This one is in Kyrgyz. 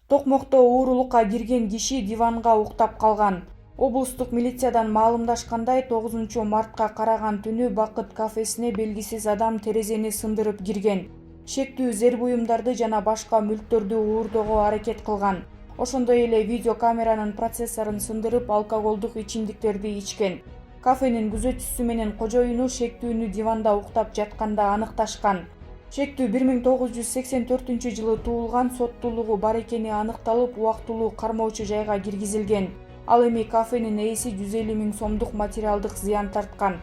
Токмокто уурулукка кирген киши диванга уктап калган. Облустук милициядан маалымдашкандай 9 мартка караган түнү Бакыт кафесине белгисиз адам терезени сындырып кирген. Шектүү зер буюмдарды жана башка мүлктөрдү уурдоого аракет кылган. Ошондой эле видеокамеранын процессорун сындырып, алкоголдук ичимдиктерди ичкен. Кафенин күзөтчүсү менен кожоюну шектүүнү диванда уктап жатканда аныкташкан. Шектүү 1984 туулган, соттуулугу бар экени аныкталып, убактылуу кармоочу жайга киргизилген. Ал эми кафенин ээси 150 000 сомдук материалдык зыян тарткан.